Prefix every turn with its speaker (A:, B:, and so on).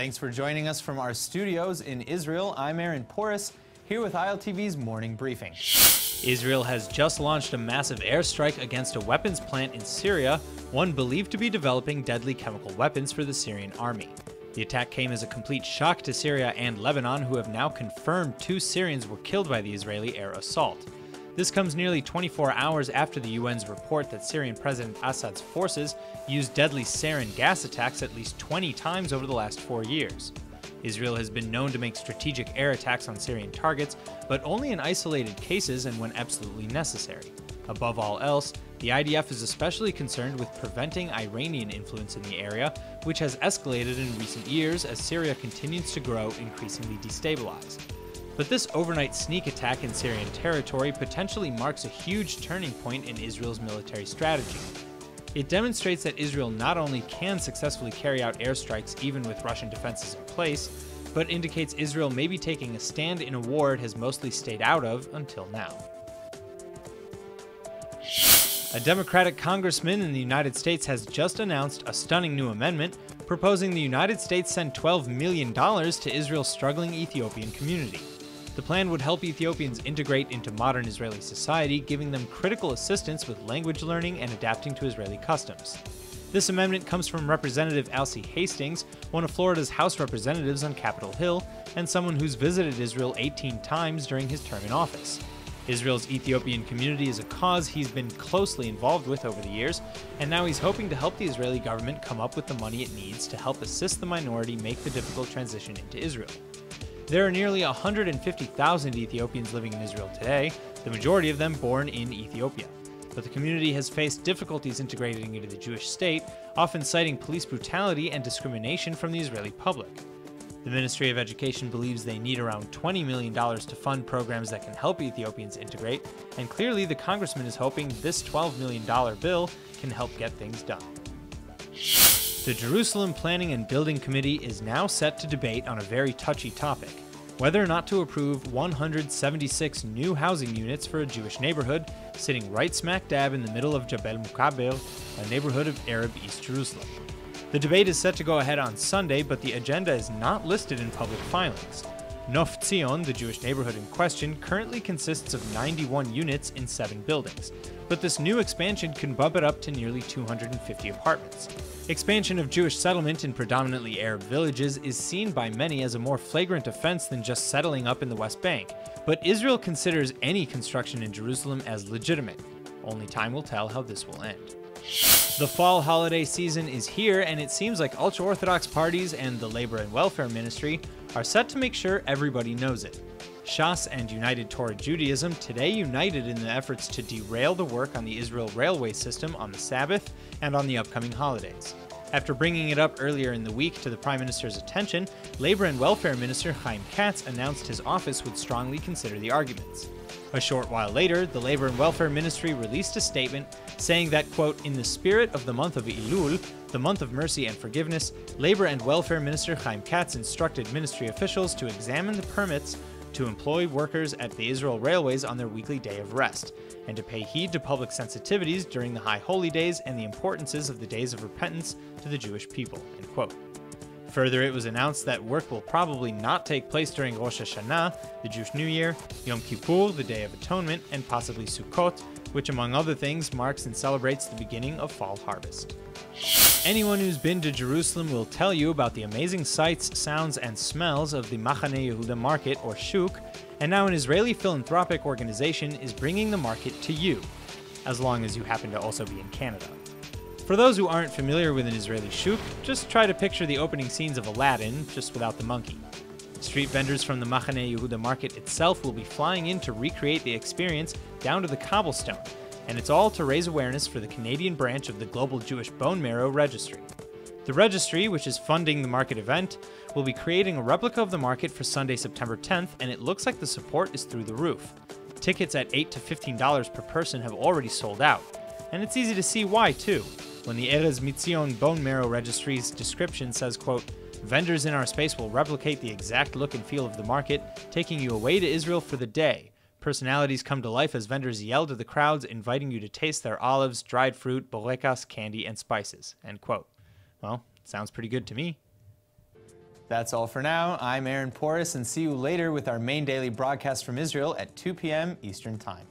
A: Thanks for joining us from our studios in Israel. I'm Aaron Porras, here with ILTV's Morning Briefing. Israel has just launched a massive airstrike against a weapons plant in Syria, one believed to be developing deadly chemical weapons for the Syrian army. The attack came as a complete shock to Syria and Lebanon, who have now confirmed 2 Syrians were killed by the Israeli air assault. This comes nearly 24 hours after the UN's report that Syrian President Assad's forces used deadly sarin gas attacks at least 20 times over the last 4 years. Israel has been known to make strategic air attacks on Syrian targets, but only in isolated cases and when absolutely necessary. Above all else, the IDF is especially concerned with preventing Iranian influence in the area, which has escalated in recent years as Syria continues to grow increasingly destabilized. But this overnight sneak attack in Syrian territory potentially marks a huge turning point in Israel's military strategy. It demonstrates that Israel not only can successfully carry out airstrikes even with Russian defenses in place, but indicates Israel may be taking a stand in a war it has mostly stayed out of until now. A Democratic congressman in the United States has just announced a stunning new amendment proposing the United States send $12 million to Israel's struggling Ethiopian community. The plan would help Ethiopians integrate into modern Israeli society, giving them critical assistance with language learning and adapting to Israeli customs. This amendment comes from Representative Alcee Hastings, one of Florida's House Representatives on Capitol Hill, and someone who's visited Israel 18 times during his term in office. Israel's Ethiopian community is a cause he's been closely involved with over the years, and now he's hoping to help the Israeli government come up with the money it needs to help assist the minority make the difficult transition into Israel. There are nearly 150,000 Ethiopians living in Israel today, the majority of them born in Ethiopia. But the community has faced difficulties integrating into the Jewish state, often citing police brutality and discrimination from the Israeli public. The Ministry of Education believes they need around $20 million to fund programs that can help Ethiopians integrate, and clearly the congressman is hoping this $12 million bill can help get things done. The Jerusalem Planning and Building Committee is now set to debate on a very touchy topic: whether or not to approve 176 new housing units for a Jewish neighborhood sitting right smack dab in the middle of Jebel Mukaber, a neighborhood of Arab East Jerusalem. The debate is set to go ahead on Sunday, but the agenda is not listed in public filings. Nof Tzion, the Jewish neighborhood in question, currently consists of 91 units in 7 buildings, but this new expansion can bump it up to nearly 250 apartments. Expansion of Jewish settlement in predominantly Arab villages is seen by many as a more flagrant offense than just settling up in the West Bank, but Israel considers any construction in Jerusalem as legitimate. Only time will tell how this will end. The fall holiday season is here, and it seems like ultra-Orthodox parties and the Labor and Welfare Ministry are set to make sure everybody knows it. Shas and United Torah Judaism today united in the efforts to derail the work on the Israel railway system on the Sabbath and on the upcoming holidays. After bringing it up earlier in the week to the Prime Minister's attention, Labor and Welfare Minister Chaim Katz announced his office would strongly consider the arguments. A short while later, the Labor and Welfare Ministry released a statement saying that, quote, "In the spirit of the month of Elul, the month of mercy and forgiveness, Labor and Welfare Minister Chaim Katz instructed ministry officials to examine the permits to employ workers at the Israel railways on their weekly day of rest, and to pay heed to public sensitivities during the high holy days and the importances of the days of repentance to the Jewish people," end quote. Further, it was announced that work will probably not take place during Rosh Hashanah, the Jewish New Year, Yom Kippur, the Day of Atonement, and possibly Sukkot, which among other things marks and celebrates the beginning of fall harvest. Anyone who's been to Jerusalem will tell you about the amazing sights, sounds, and smells of the Machane Yehuda market, or Shuk, and now an Israeli philanthropic organization is bringing the market to you, as long as you happen to also be in Canada. For those who aren't familiar with an Israeli shuk, just try to picture the opening scenes of Aladdin, just without the monkey. Street vendors from the Machane Yehuda market itself will be flying in to recreate the experience down to the cobblestone, and it's all to raise awareness for the Canadian branch of the Global Jewish Bone Marrow Registry. The registry, which is funding the market event, will be creating a replica of the market for Sunday, September 10th, and it looks like the support is through the roof. Tickets at $8 to $15 per person have already sold out, and it's easy to see why, too. When the Erez Mitzion Bone Marrow Registry's description says, quote, "Vendors in our space will replicate the exact look and feel of the market, taking you away to Israel for the day. Personalities come to life as vendors yell to the crowds, inviting you to taste their olives, dried fruit, borekas, candy, and spices," end quote. Well, sounds pretty good to me. That's all for now. I'm Aaron Porras, and see you later with our main daily broadcast from Israel at 2 p.m. Eastern Time.